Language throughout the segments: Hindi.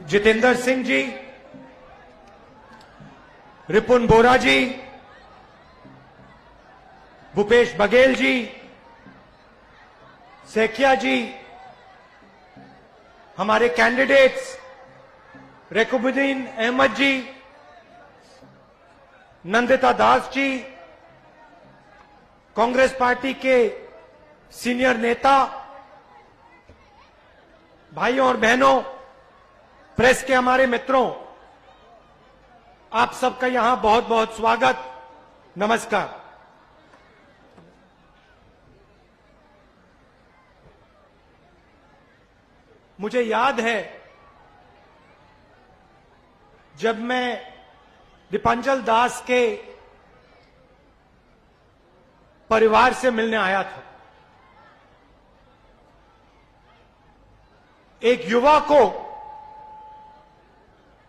जितेंद्र सिंह जी, रिपुन बोरा जी, भूपेश बघेल जी, सेकिया जी, हमारे कैंडिडेट्स रेकुबुद्दीन अहमद जी, नंदिता दास जी, कांग्रेस पार्टी के सीनियर नेता, भाइयों और बहनों, प्रेस के हमारे मित्रों, आप सबका यहां बहुत बहुत स्वागत, नमस्कार। मुझे याद है जब मैं दीपांचल दास के परिवार से मिलने आया था, एक युवा को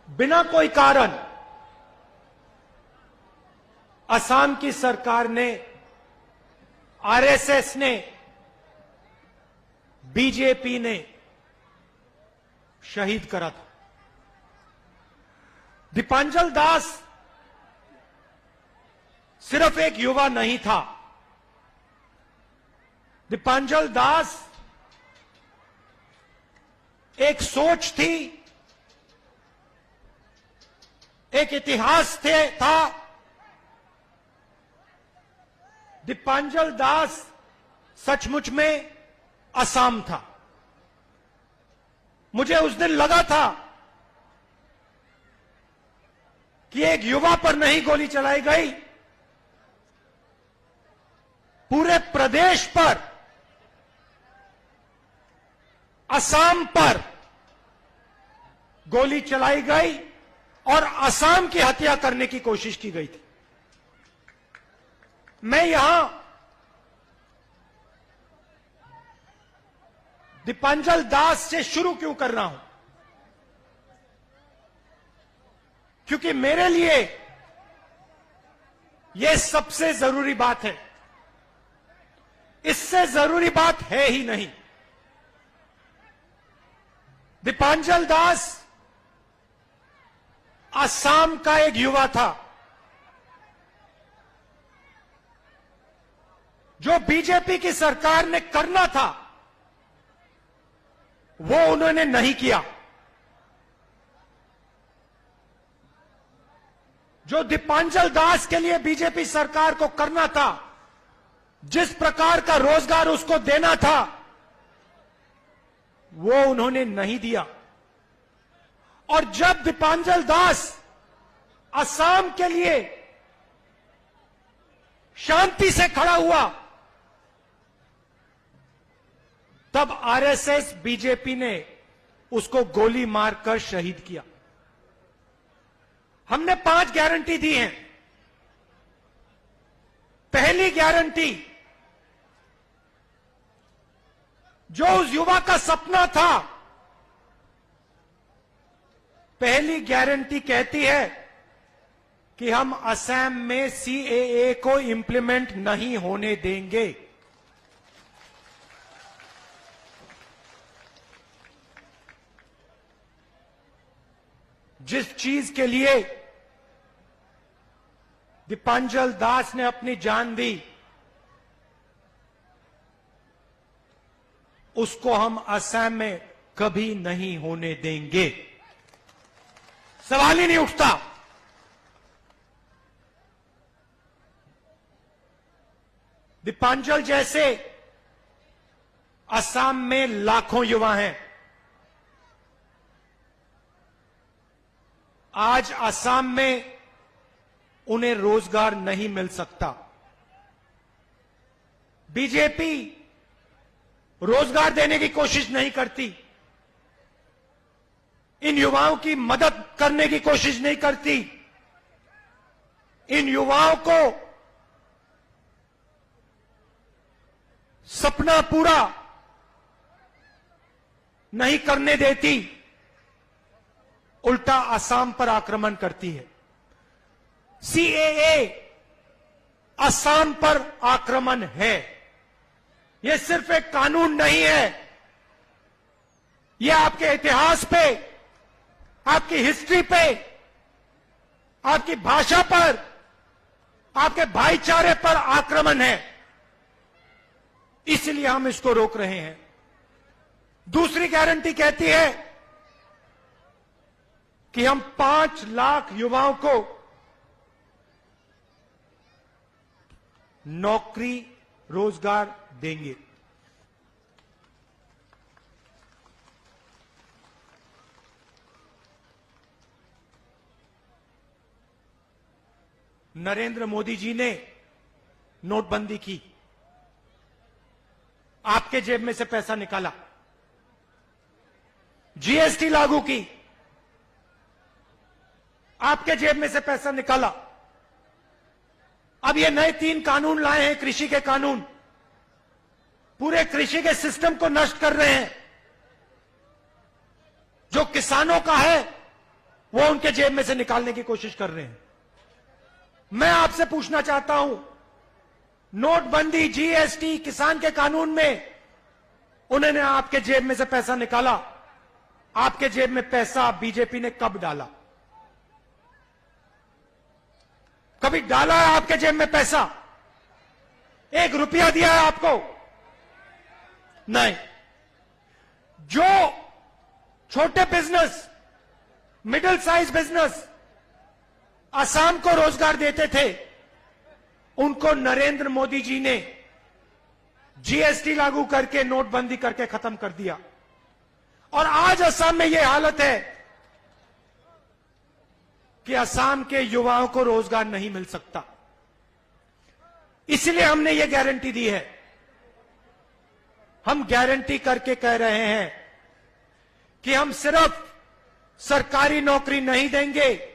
बिना कोई कारण असम की सरकार ने, आरएसएस ने, बीजेपी ने शहीद करा था। दीपांचल दास सिर्फ एक युवा नहीं था। दीपांचल दास एक सोच थी, एक इतिहास था। दीपांचल दास सचमुच में असम था। मुझे उस दिन लगा था कि एक युवा पर नहीं गोली चलाई गई, पूरे प्रदेश पर, असम पर गोली चलाई गई और असम की हत्या करने की कोशिश की गई थी। मैं यहां दीपांचल दास से शुरू क्यों कर रहा हूं? क्योंकि मेरे लिए यह सबसे जरूरी बात है। इससे जरूरी बात है ही नहीं। दीपांचल दास असम का एक युवा था जो बीजेपी की सरकार ने करना था वो उन्होंने नहीं किया। जो दीपांचल दास के लिए बीजेपी सरकार को करना था, जिस प्रकार का रोजगार उसको देना था, वो उन्होंने नहीं दिया। और जब दीपांचल दास असम के लिए शांति से खड़ा हुआ, तब आरएसएस, बीजेपी ने उसको गोली मारकर शहीद किया। हमने 5 गारंटी दी हैं। पहली गारंटी, जो उस युवा का सपना था, पहली गारंटी कहती है कि हम असम में सीएए को इंप्लीमेंट नहीं होने देंगे। जिस चीज के लिए दीपांचल दास ने अपनी जान दी, उसको हम असम में कभी नहीं होने देंगे। सवाल ही नहीं उठता। दीपांचल जैसे असम में लाखों युवा हैं। आज असम में उन्हें रोजगार नहीं मिल सकता। बीजेपी रोजगार देने की कोशिश नहीं करती, इन युवाओं की मदद करने की कोशिश नहीं करती, इन युवाओं को सपना पूरा नहीं करने देती, उल्टा असम पर आक्रमण करती है। सीएए असम पर आक्रमण है। यह सिर्फ एक कानून नहीं है, यह आपके इतिहास पे, आपकी हिस्ट्री पे, आपकी भाषा पर, आपके भाईचारे पर आक्रमण है। इसलिए हम इसको रोक रहे हैं। दूसरी गारंटी कहती है कि हम 5 लाख युवाओं को नौकरी, रोजगार देंगे। नरेंद्र मोदी जी ने नोटबंदी की, आपके जेब में से पैसा निकाला, जीएसटी लागू की, आपके जेब में से पैसा निकाला। अब ये नए 3 कानून लाए हैं, कृषि के कानून, पूरे कृषि के सिस्टम को नष्ट कर रहे हैं। जो किसानों का है वो उनके जेब में से निकालने की कोशिश कर रहे हैं। मैं आपसे पूछना चाहता हूं, नोटबंदी, जीएसटी, किसान के कानून में उन्होंने आपके जेब में से पैसा निकाला। आपके जेब में पैसा बीजेपी ने कब डाला? कभी डाला है आपके जेब में पैसा? 1 रुपया दिया है आपको? नहीं। जो छोटे business, middle size business Assam को रोजगार देते थे, उनको नरेंद्र मोदी जी ने जीएसटी लागू करके, नोटबंदी करके खत्म कर दिया। और आज असम में यह हालत है कि असम के युवाओं को रोजगार नहीं मिल सकता। इसलिए हमने यह गारंटी दी है। हम गारंटी करके कह रहे हैं कि हम सिर्फ सरकारी नौकरी नहीं देंगे,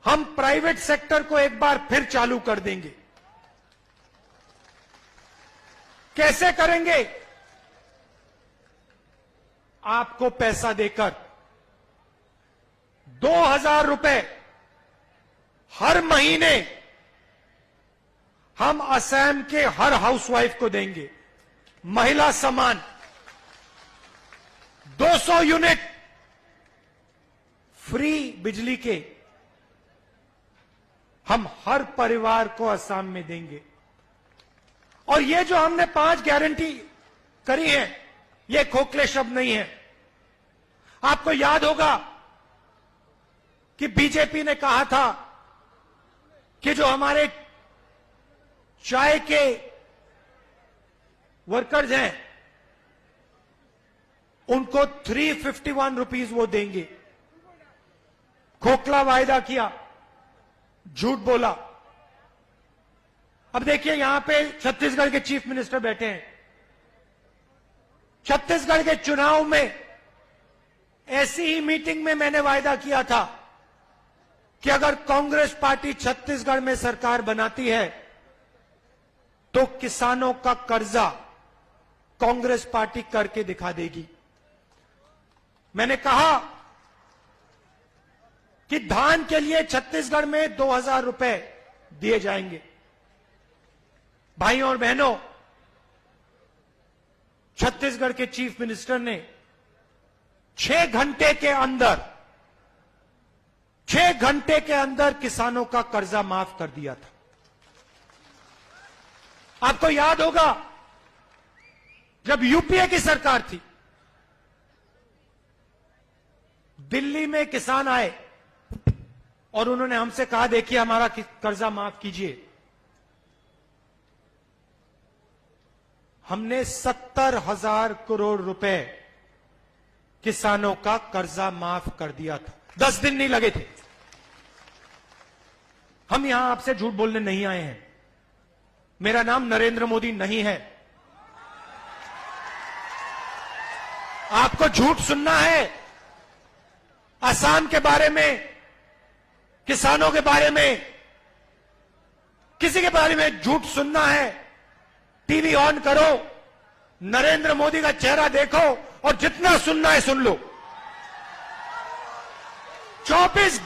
हम प्राइवेट सेक्टर को एक बार फिर चालू कर देंगे। कैसे करेंगे? आपको पैसा देकर 2,000 रुपए हर महीने हम असम के हर हाउसवाइफ को देंगे। महिला सम्मान, 200 यूनिट फ्री बिजली के हम हर परिवार को असम में देंगे। और ये जो हमने 5 गारंटी करी है, ये खोखले शब्द नहीं है। आपको याद होगा कि बीजेपी ने कहा था कि जो हमारे चाय के वर्कर्स हैं उनको 351 रुपीज वो देंगे। खोखला वायदा किया, झूठ बोला। अब देखिए, यहां पे छत्तीसगढ़ के चीफ मिनिस्टर बैठे हैं। छत्तीसगढ़ के चुनाव में ऐसी ही मीटिंग में मैंने वायदा किया था कि अगर कांग्रेस पार्टी छत्तीसगढ़ में सरकार बनाती है तो किसानों का कर्जा कांग्रेस पार्टी करके दिखा देगी। मैंने कहा कि धान के लिए छत्तीसगढ़ में 2,000 रुपए दिए जाएंगे। भाइयों और बहनों, छत्तीसगढ़ के चीफ मिनिस्टर ने 6 घंटे के अंदर किसानों का कर्जा माफ कर दिया था। आपको याद होगा, जब यूपीए की सरकार थी, दिल्ली में किसान आए और उन्होंने हमसे कहा, देखिए हमारा कर्जा माफ कीजिए। हमने 70,000 करोड़ रुपए किसानों का कर्जा माफ कर दिया था। 10 दिन नहीं लगे थे। हम यहां आपसे झूठ बोलने नहीं आए हैं। मेरा नाम नरेंद्र मोदी नहीं है। आपको झूठ सुनना है असम के बारे में, किसानों के बारे में, किसी के बारे में झूठ सुनना है, टीवी ऑन करो, नरेंद्र मोदी का चेहरा देखो और जितना सुनना है सुन लो। 24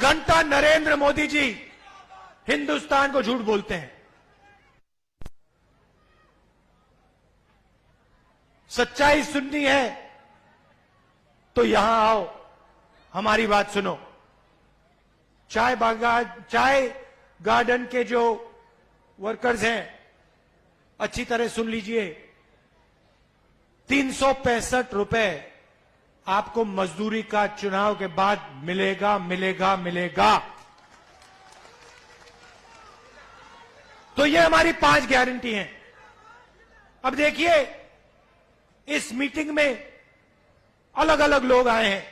घंटा नरेंद्र मोदी जी हिंदुस्तान को झूठ बोलते हैं। सच्चाई सुननी है तो यहां आओ, हमारी बात सुनो। चाय गार्डन के जो वर्कर्स हैं, अच्छी तरह सुन लीजिए। 365 रुपए आपको मजदूरी का चुनाव के बाद मिलेगा, मिलेगा, मिलेगा। तो ये हमारी 5 गारंटी हैं। अब देखिए, इस मीटिंग में अलग अलग लोग आए हैं,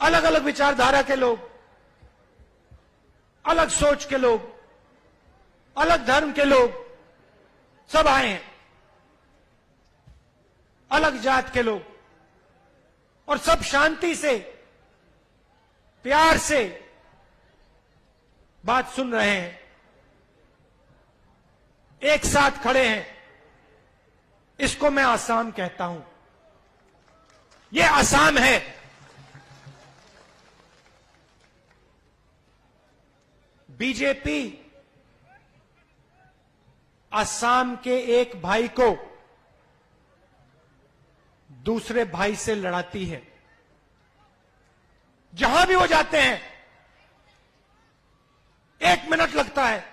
अलग अलग विचारधारा के लोग, अलग सोच के लोग, अलग धर्म के लोग, सब आए हैं, अलग जात के लोग, और सब शांति से, प्यार से बात सुन रहे हैं, एक साथ खड़े हैं। इसको मैं असम कहता हूं। यह असम है। बीजेपी असम के एक भाई को दूसरे भाई से लड़ाती है। जहां भी वो जाते हैं, 1 मिनट लगता है,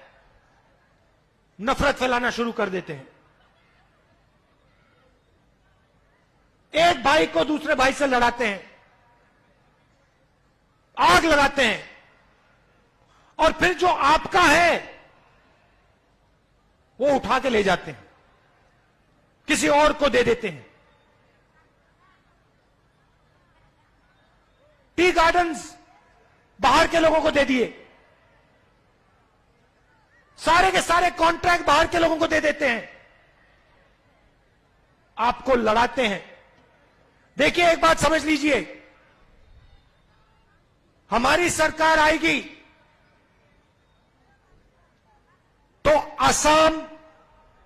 नफरत फैलाना शुरू कर देते हैं। एक भाई को दूसरे भाई से लड़ाते हैं, आग लगाते हैं, और फिर जो आपका है वो उठा के ले जाते हैं, किसी और को दे देते हैं। टी गार्डन्स बाहर के लोगों को दे दिए, सारे के सारे कॉन्ट्रैक्ट बाहर के लोगों को दे देते हैं, आपको लड़ाते हैं। देखिए, एक बात समझ लीजिए, हमारी सरकार आएगी तो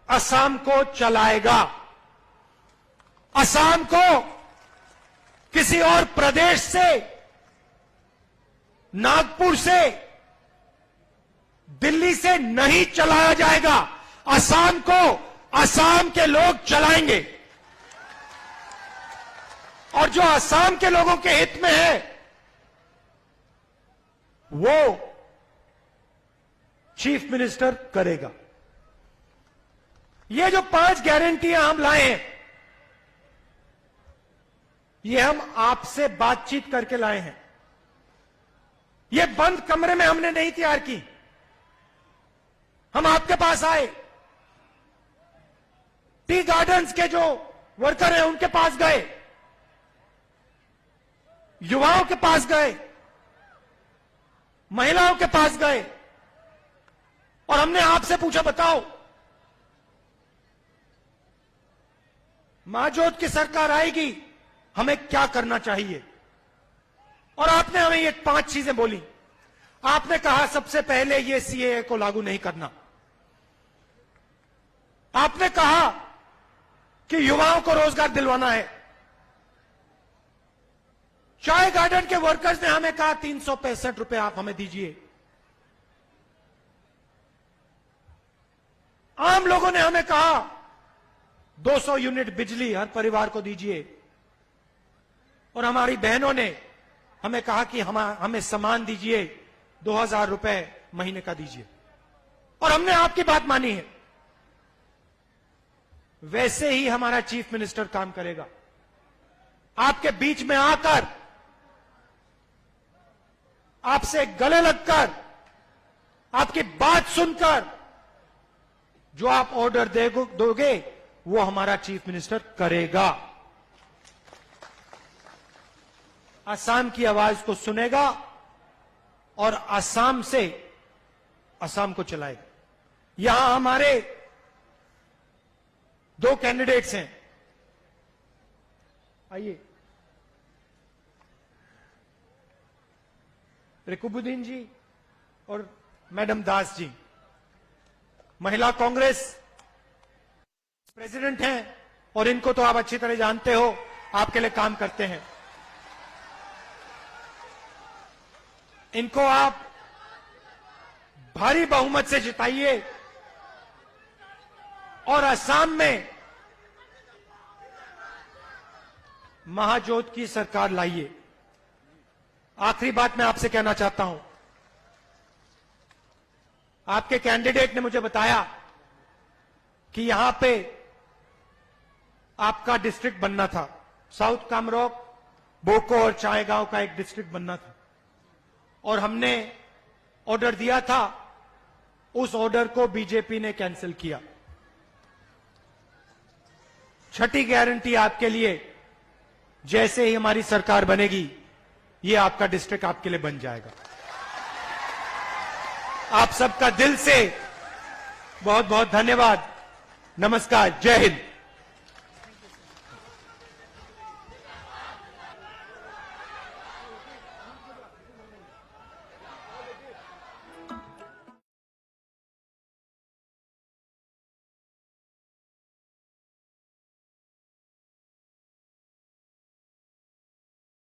असम को चलाएगा। असम को किसी और प्रदेश से, नागपुर से, दिल्ली से नहीं चलाया जाएगा। असम को असम के लोग चलाएंगे, और जो असम के लोगों के हित में है वो चीफ मिनिस्टर करेगा। ये जो 5 गारंटियां हम लाए हैं, ये हम आपसे बातचीत करके लाए हैं। ये बंद कमरे में हमने नहीं तैयार की। हम आपके पास आए, टी गार्डन्स के जो वर्कर हैं उनके पास गए, युवाओं के पास गए, महिलाओं के पास गए, और हमने आपसे पूछा, बताओ माजोत की सरकार आएगी, हमें क्या करना चाहिए? और आपने हमें ये 5 चीजें बोली। आपने कहा, सबसे पहले ये सीएए को लागू नहीं करना। आपने कहा कि युवाओं को रोजगार दिलवाना है। चाय गार्डन के वर्कर्स ने हमें कहा, 365 रुपए आप हमें दीजिए। आम लोगों ने हमें कहा, 200 यूनिट बिजली हर परिवार को दीजिए। और हमारी बहनों ने हमें कहा कि हमें सामान दीजिए, 2000 रुपए महीने का दीजिए। और हमने आपकी बात मानी है। वैसे ही हमारा चीफ मिनिस्टर काम करेगा। आपके बीच में आकर, आपसे गले लगकर, आपकी बात सुनकर जो आप ऑर्डर दोगे वो हमारा चीफ मिनिस्टर करेगा। असम की आवाज को सुनेगा और असम से असम को चलाएगा। यहां हमारे 2 कैंडिडेट्स हैं, आइए। रिकुबुद्दीन जी और मैडम दास जी, महिला कांग्रेस प्रेसिडेंट हैं, और इनको तो आप अच्छी तरह जानते हो, आपके लिए काम करते हैं। इनको आप भारी बहुमत से जिताइए और असम में महाजोत की सरकार लाइए। आखिरी बात मैं आपसे कहना चाहता हूं, आपके कैंडिडेट ने मुझे बताया कि यहां पे आपका डिस्ट्रिक्ट बनना था, साउथ कामरोक, बोको और चायगांव का एक डिस्ट्रिक्ट बनना था, और हमने ऑर्डर दिया था, उस ऑर्डर को बीजेपी ने कैंसिल किया। छठी गारंटी आपके लिए, जैसे ही हमारी सरकार बनेगी, ये आपका डिस्ट्रिक्ट आपके लिए बन जाएगा। आप सबका दिल से बहुत बहुत धन्यवाद। नमस्कार, जय हिंद।